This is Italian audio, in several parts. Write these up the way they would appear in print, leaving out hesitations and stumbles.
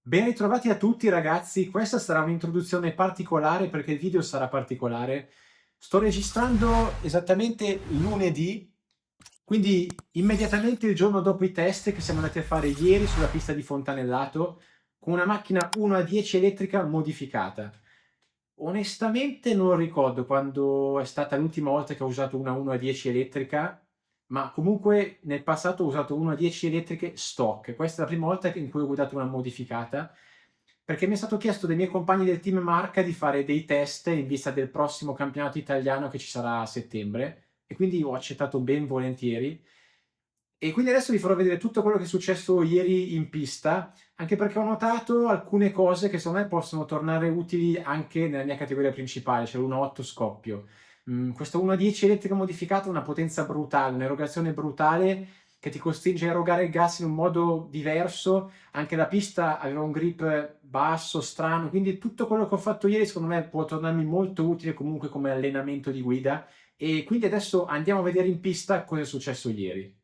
Ben ritrovati a tutti ragazzi, questa sarà un'introduzione particolare perché il video sarà particolare. Sto registrando esattamente lunedì, quindi immediatamente il giorno dopo i test che siamo andati a fare ieri sulla pista di Fontanellato con una macchina 1 a 10 elettrica modificata. Onestamente non ricordo quando è stata l'ultima volta che ho usato una 1 a 10 elettrica, ma comunque nel passato ho usato 1 a 10 elettriche stock. Questa è la prima volta in cui ho guidato una modificata, perché mi è stato chiesto dai miei compagni del team Marca di fare dei test in vista del prossimo campionato italiano che ci sarà a settembre, e quindi ho accettato ben volentieri. E quindi adesso vi farò vedere tutto quello che è successo ieri in pista, anche perché ho notato alcune cose che secondo me possono tornare utili anche nella mia categoria principale, cioè l'1.8 scoppio. Questo 1.10 elettrico modificato ha una potenza brutale, un'erogazione brutale che ti costringe a erogare il gas in un modo diverso. Anche la pista aveva un grip basso, strano, quindi tutto quello che ho fatto ieri secondo me può tornarmi molto utile comunque come allenamento di guida. E quindi adesso andiamo a vedere in pista cosa è successo ieri.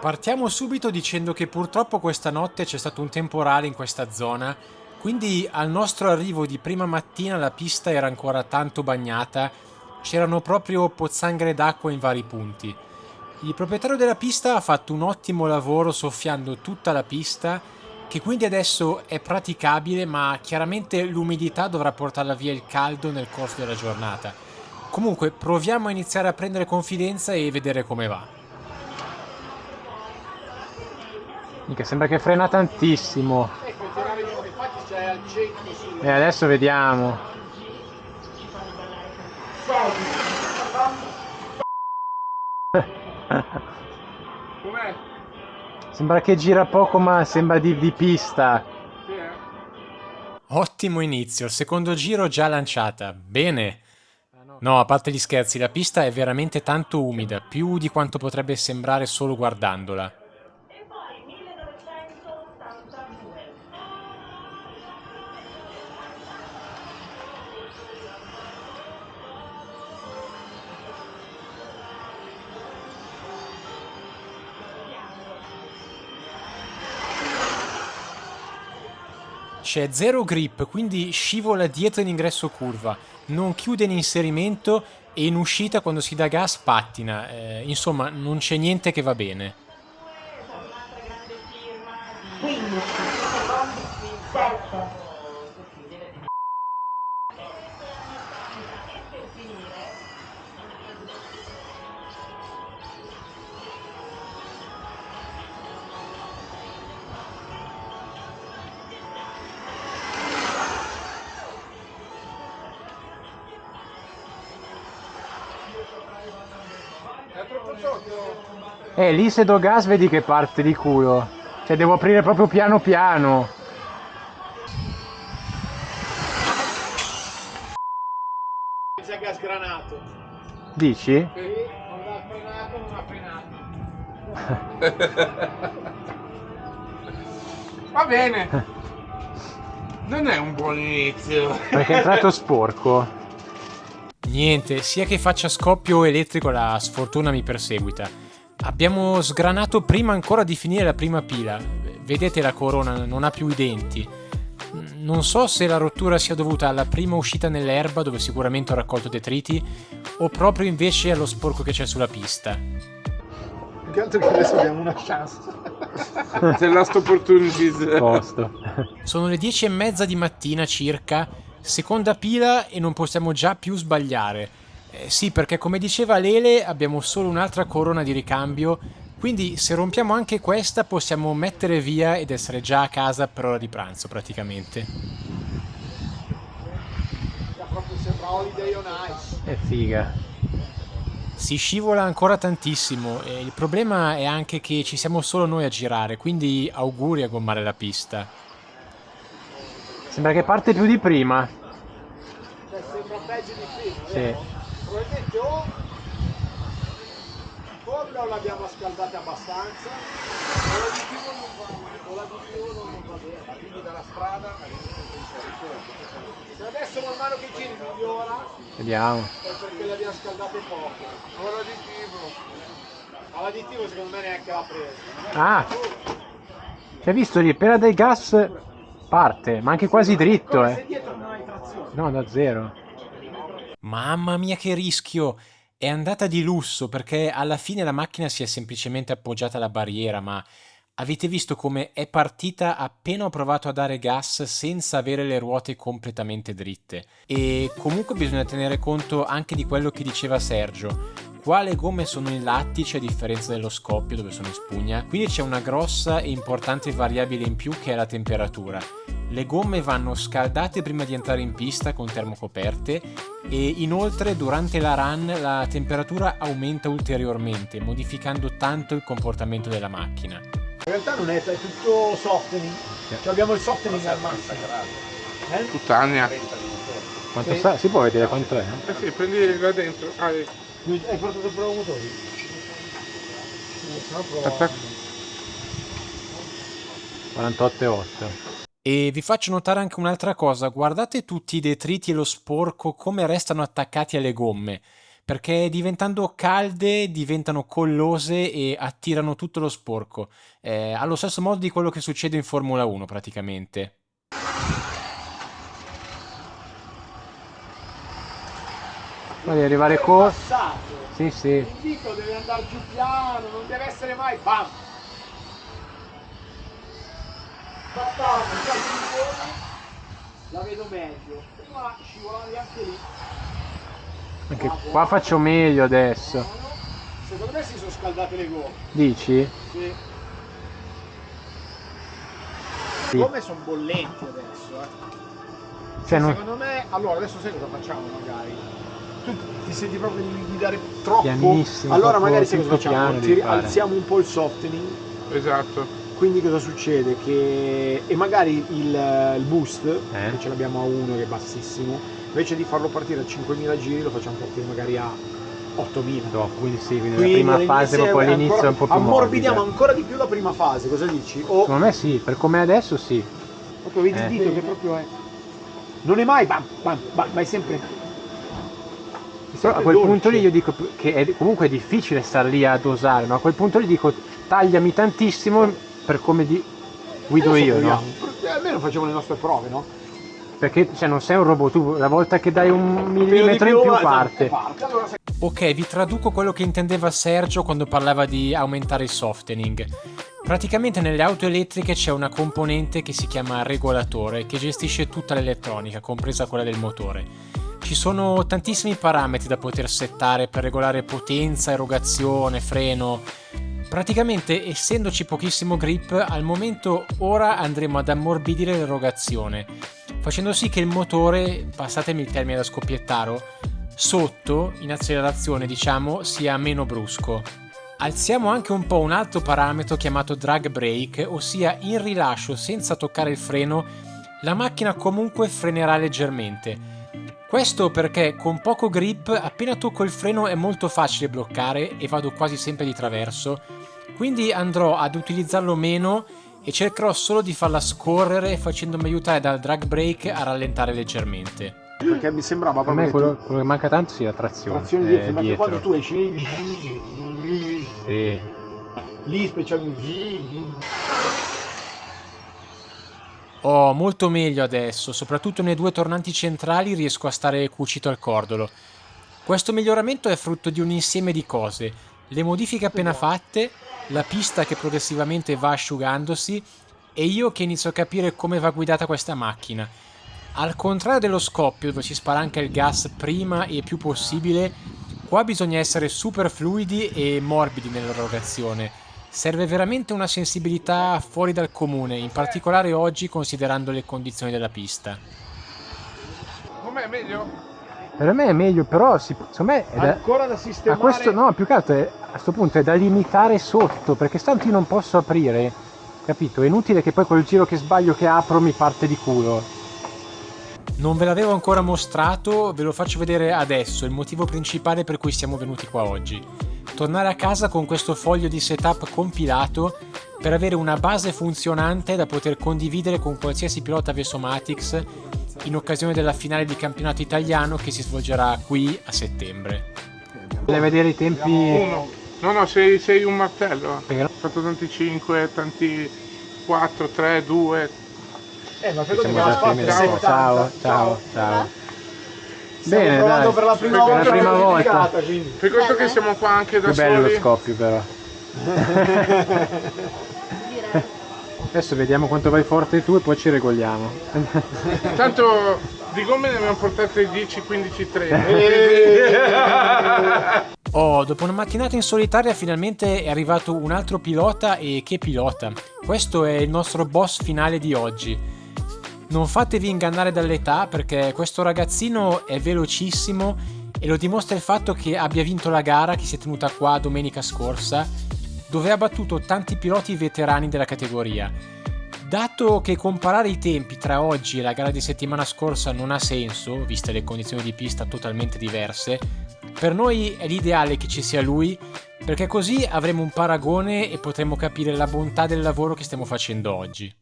Partiamo subito dicendo che purtroppo questa notte c'è stato un temporale in questa zona, quindi al nostro arrivo di prima mattina la pista era ancora tanto bagnata, c'erano proprio pozzanghere d'acqua in vari punti. Il proprietario della pista ha fatto un ottimo lavoro soffiando tutta la pista, che quindi adesso è praticabile, ma chiaramente l'umidità dovrà portarla via il caldo nel corso della giornata. Comunque proviamo a iniziare a prendere confidenza e vedere come va. Mica sembra che frena tantissimo. Infatti c'è al centro E adesso vediamo. com'è? Sembra che gira poco, ma sembra di pista. Sì, Ottimo inizio, il secondo giro già lanciata. Bene. No, a parte gli scherzi, la pista è veramente tanto umida, più di quanto potrebbe sembrare solo guardandola. E poi 1982. C'è zero grip, quindi scivola dietro in ingresso curva, non chiude in inserimento e in uscita quando si dà gas pattina. Insomma, non c'è niente che va bene. Per un'altra grande firma di 15 secondi, 7. E per finire, è troppo sotto. Lì se do gas vedi che parte di culo. Cioè devo aprire proprio piano piano. C'è gas granato. Dici? Sì, quando ha frenato non ha frenato. Va bene, non è un buon inizio. Perché è entrato sporco. Niente, sia che faccia scoppio elettrico la sfortuna mi perseguita. Abbiamo sgranato prima ancora di finire la prima pila. Vedete la corona, non ha più i denti. Non so se la rottura sia dovuta alla prima uscita nell'erba, dove sicuramente ho raccolto detriti, o proprio invece allo sporco che c'è sulla pista. Più che altro che adesso abbiamo una chance. C'è last opportunities. Tosto. Sono le 10:30 di mattina circa, seconda pila e non possiamo già più sbagliare. Sì, perché come diceva Lele abbiamo solo un'altra corona di ricambio, quindi se rompiamo anche questa possiamo mettere via ed essere già a casa per ora di pranzo praticamente. Proprio sembra Holiday on Ice. È figa. Si scivola ancora tantissimo e il problema è anche che ci siamo solo noi a girare, quindi auguri a gommare la pista. Sembra che parte più di prima. Cioè sembra peggio di prima, Sì. vero? Probabilmente o l'abbiamo scaldata abbastanza, o la di più non va, o la di più Quindi dalla strada se adesso man mano che giri migliora Vediamo. è perché le abbiamo scaldate poco. Ma l'additivo secondo me neanche l'ha preso. Ah! C'hai visto lì, appena dai gas parte, ma anche quasi dritto, Come se dietro non hai trazione. No, da zero. Mamma mia che rischio! È andata di lusso perché alla fine la macchina si è semplicemente appoggiata alla barriera, ma avete visto come è partita appena ho provato a dare gas senza avere le ruote completamente dritte. E comunque bisogna tenere conto anche di quello che diceva Sergio. Qua le gomme sono in lattice a differenza dello scoppio dove sono in spugna, quindi c'è una grossa e importante variabile in più che è la temperatura. Le gomme vanno scaldate prima di entrare in pista con termocoperte e inoltre durante la run la temperatura aumenta ulteriormente, modificando tanto il comportamento della macchina. In realtà non è tutto softening. Cioè abbiamo il softening al massimo. Puttania. Quanto sta? Si può vedere quanto è? Eh sì, prendi là dentro. Ah, Hai portato il prova motori? Se no prova. Aspetta. 48,8. E vi faccio notare anche un'altra cosa, guardate tutti i detriti e lo sporco come restano attaccati alle gomme, perché diventando calde diventano collose e attirano tutto lo sporco, allo stesso modo di quello che succede in Formula 1 praticamente. Devi arrivare con... Passato. Sì, sì. L'invito deve andare giù piano, non deve essere mai bam. Fatto, la vedo meglio. Ma scivolavi anche lì. Anche qua faccio meglio adesso. Secondo me si sono scaldate le gomme. Dici? Sì. Sì. Le gomme sono bollenti adesso, Cioè, non... Secondo me, allora adesso sai cosa facciamo magari? Tu ti senti proprio di guidare troppo. Pianissimo, Allora troppo magari sai cosa tutto facciamo? piano devi fare. Alziamo un po' il softening. esatto. Quindi cosa succede? Che e magari il boost, che ce l'abbiamo a 1 che è bassissimo, invece di farlo partire a 5.000 giri lo facciamo partire magari a 8.000. No, quindi sì, quindi la prima fase proprio all'inizio è un po' più ammorbidiamo morbida. ancora di più la prima fase, cosa dici? O Secondo me sì, per come è adesso sì. proprio vedi il dito che proprio è. Non è mai bam, bam, bam, ma è sempre. Però a quel punto lì io dico che comunque è difficile star lì a dosare, no? A quel punto lì dico tagliami tantissimo per come guido io, no? Almeno facciamo le nostre prove, no? Perché cioè, non sei un robot, tu una volta che dai un millimetro in più parte. Allora, Ok, vi traduco quello che intendeva Sergio quando parlava di aumentare il softening. Praticamente nelle auto elettriche c'è una componente che si chiama regolatore che gestisce tutta l'elettronica, compresa quella del motore. Ci sono tantissimi parametri da poter settare per regolare potenza, erogazione, freno. Praticamente, essendoci pochissimo grip, al momento ora andremo ad ammorbidire l'erogazione, facendo sì che il motore, passatemi il termine da scoppiettaro, sotto, in accelerazione diciamo, sia meno brusco. Alziamo anche un po' un altro parametro chiamato drag brake, ossia in rilascio senza toccare il freno, la macchina comunque frenerà leggermente. Questo perché con poco grip appena tocco il freno è molto facile bloccare e vado quasi sempre di traverso, quindi andrò ad utilizzarlo meno e cercherò solo di farla scorrere facendomi aiutare dal drag brake a rallentare leggermente. perché mi sembrava A me proprio quello che manca tanto sia la trazione. trazione dietro, ma che dietro. quando tu esci Sì. lì specialmente Oh, molto meglio adesso, soprattutto nei due tornanti centrali riesco a stare cucito al cordolo. Questo miglioramento è frutto di un insieme di cose, le modifiche appena fatte, la pista che progressivamente va asciugandosi e io che inizio a capire come va guidata questa macchina. Al contrario dello scoppio dove si spara anche il gas prima e più possibile, qua bisogna essere super fluidi e morbidi nell'erogazione. Serve veramente una sensibilità fuori dal comune, in particolare oggi considerando le condizioni della pista. Com'è meglio? Per me è meglio, però secondo me è ancora da a sistemare. questo no, più che altro a questo punto è da limitare sotto, perché tanto io non posso aprire, capito? È inutile che poi quel giro che sbaglio che apro mi parte di culo. Non ve l'avevo ancora mostrato, ve lo faccio vedere adesso, il motivo principale per cui siamo venuti qua oggi. Tornare a casa con questo foglio di setup compilato per avere una base funzionante da poter condividere con qualsiasi pilota Vesomatics in occasione della finale di campionato italiano che si svolgerà qui a settembre. Voglio vedere i tempi. Uno. No, sei un martello. Perché no? Ho fatto tanti 5, tanti 4, 3, 2. Ma credo che Siamo abbiamo già fatto primi. 70. Ciao. Stiamo Bene, provando dai. per la prima Per volta la prima una volta. dedicata, quindi. Per questo che siamo qua anche da Più bello lo soli. scoppio però. Adesso vediamo quanto vai forte tu e poi ci regoliamo. Tanto di gomme ne abbiamo portate 10, 15, 30. Oh, dopo una mattinata in solitaria finalmente è arrivato un altro pilota e che pilota. Questo è il nostro boss finale di oggi. Non fatevi ingannare dall'età perché questo ragazzino è velocissimo e lo dimostra il fatto che abbia vinto la gara che si è tenuta qua domenica scorsa, dove ha battuto tanti piloti veterani della categoria. Dato che comparare i tempi tra oggi e la gara di settimana scorsa non ha senso, viste le condizioni di pista totalmente diverse, per noi è l'ideale che ci sia lui, perché così avremo un paragone e potremo capire la bontà del lavoro che stiamo facendo oggi.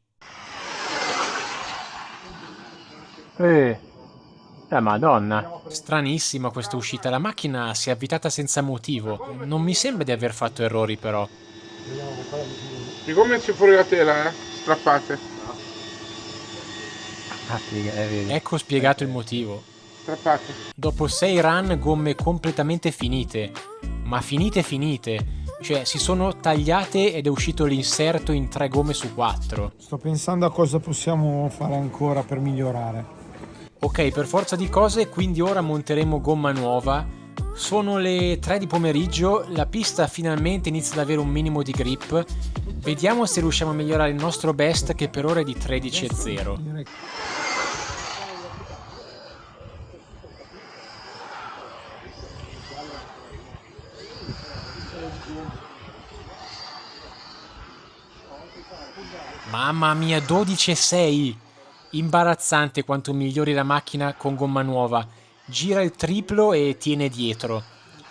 La Madonna. Stranissima questa uscita, la macchina si è avvitata senza motivo. Non mi sembra di aver fatto errori però. Di gomme c'è fuori la tela, strappate. Vedi. Ecco spiegato il motivo. Strappate. Dopo 6 run, gomme completamente finite. Ma finite. Cioè si sono tagliate ed è uscito l'inserto in 3 gomme su 4. Sto pensando a cosa possiamo fare ancora per migliorare. Ok, per forza di cose, quindi ora monteremo gomma nuova. Sono le 3 di pomeriggio, la pista finalmente inizia ad avere un minimo di grip. Vediamo se riusciamo a migliorare il nostro best che per ora è di 13,0. Mamma mia, 12,6! Imbarazzante quanto migliori la macchina con gomma nuova. Gira il triplo e tiene dietro.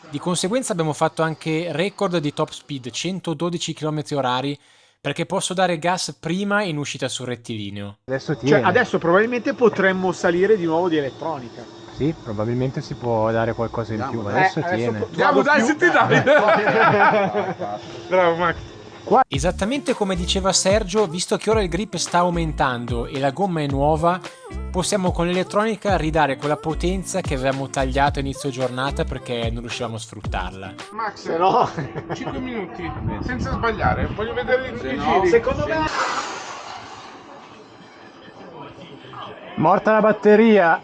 Di conseguenza abbiamo fatto anche record di top speed, 112 km/h, perché posso dare gas prima in uscita sul rettilineo. Cioè, adesso probabilmente potremmo salire di nuovo di elettronica. Sì, probabilmente si può dare qualcosa in più, adesso tiene. Andiamo, dai, se ti dai. Bravo Max. Esattamente come diceva Sergio, visto che ora il grip sta aumentando e la gomma è nuova, possiamo con l'elettronica ridare quella potenza che avevamo tagliato a inizio giornata perché non riuscivamo a sfruttarla. Max, No. 5 minuti, senza sbagliare. Voglio vedere i giri. Secondo me Morta la batteria!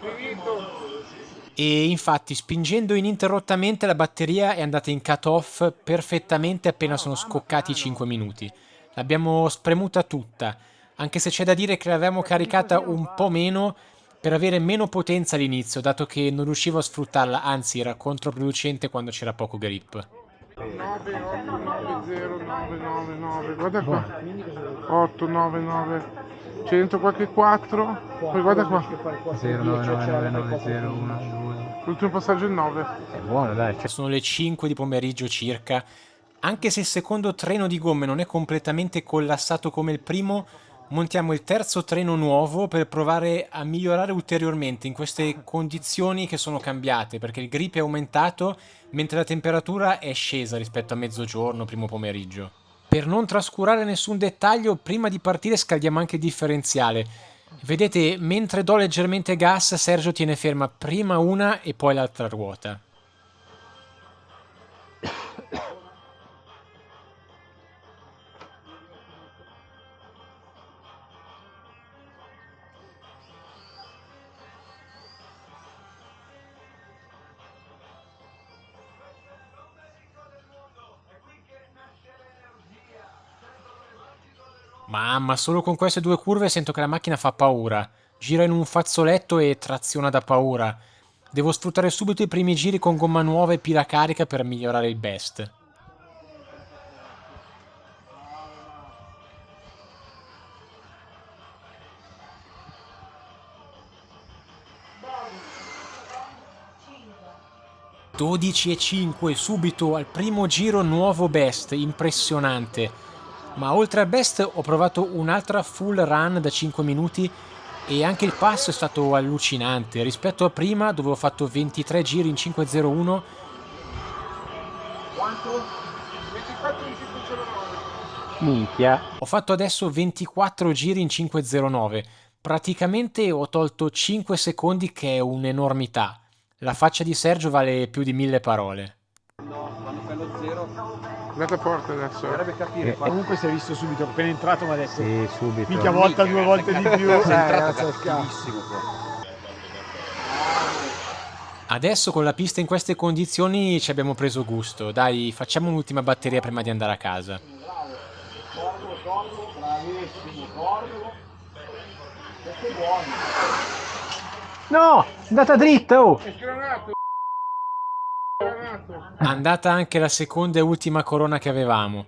E infatti spingendo ininterrottamente la batteria è andata in cut-off perfettamente appena sono scoccati i 5 minuti. L'abbiamo spremuta tutta, anche se c'è da dire che l'avevamo caricata un po' meno per avere meno potenza all'inizio, dato che non riuscivo a sfruttarla, anzi era controproducente quando c'era poco grip. 9, 8, 9, 0, 9, 9, 9, guarda qua. 8, 9, 9. C'è dentro qualche 4. Poi guarda qua. 0, 9, 9, 9, 9, 0, 1, 2. L'ultimo passaggio è il 9. È buono, dai. Sono le 5 di pomeriggio circa. Anche se il secondo treno di gomme non è completamente collassato come il primo, montiamo il terzo treno nuovo per provare a migliorare ulteriormente in queste condizioni che sono cambiate, perché il grip è aumentato mentre la temperatura è scesa rispetto a mezzogiorno, primo pomeriggio. Per non trascurare nessun dettaglio, prima di partire scaldiamo anche il differenziale. Vedete, mentre do leggermente gas, Sergio tiene ferma prima una e poi l'altra ruota. Mamma, solo con queste 2 curve sento che la macchina fa paura. Gira in un fazzoletto e traziona da paura. Devo sfruttare subito i primi giri con gomma nuova e pila carica per migliorare il best. Cinque. 12,5 subito al primo giro, nuovo best, impressionante. Ma oltre al best ho provato un'altra full run da 5 minuti e anche il passo è stato allucinante. Rispetto a prima dove ho fatto 23 giri in 5.01, Quanto? 24 in 509. Minchia. ho fatto adesso 24 giri in 5.09. Praticamente ho tolto 5 secondi, che è un'enormità. La faccia di Sergio vale più di 1000 parole. Andate a porta adesso. Comunque si è visto subito, appena entrato mi ha detto Sì, subito. mica volta 2 volte di più. Grazie al cazzo. Adesso con la pista in queste condizioni ci abbiamo preso gusto. Dai, facciamo un'ultima batteria prima di andare a casa. No, è andata dritta, oh. È sgranato. Andata anche la seconda e ultima corona che avevamo.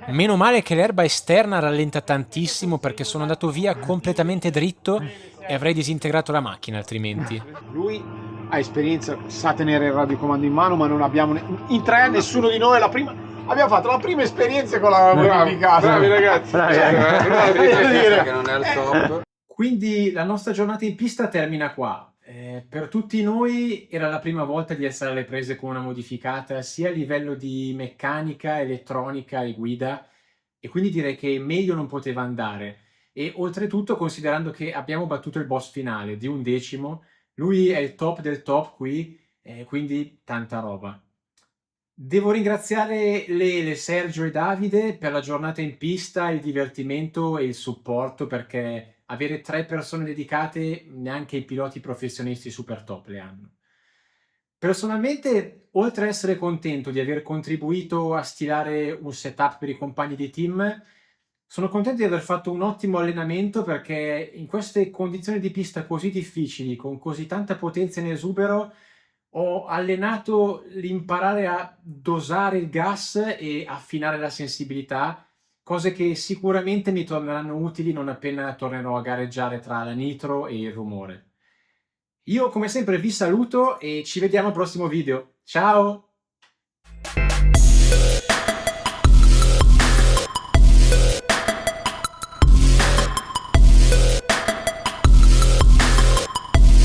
Meno male che l'erba esterna rallenta tantissimo, perché sono andato via completamente dritto e avrei disintegrato la macchina altrimenti. Lui ha esperienza, sa tenere il radiocomando in mano, ma non abbiamo in tre nessuno di noi è la prima. Abbiamo fatto la prima esperienza con la modificata. Bravi ragazzi. Voglio dire, Che non è il top. Quindi la nostra giornata in pista termina qua. Per tutti noi era la prima volta di essere alle prese con una modificata, sia a livello di meccanica, elettronica e guida, e quindi direi che meglio non poteva andare. E oltretutto, considerando che abbiamo battuto il boss finale di 11°, lui è il top del top qui, quindi tanta roba. Devo ringraziare Lele, Sergio e Davide per la giornata in pista, il divertimento e il supporto, perché avere 3 persone dedicate neanche i piloti professionisti super top le hanno. Personalmente, oltre a essere contento di aver contribuito a stilare un setup per i compagni di team, sono contento di aver fatto un ottimo allenamento, perché in queste condizioni di pista così difficili, con così tanta potenza in esubero, ho allenato l'imparare a dosare il gas e affinare la sensibilità, cose che sicuramente mi torneranno utili non appena tornerò a gareggiare tra la nitro e il rumore. Io come sempre vi saluto e ci vediamo al prossimo video. Ciao!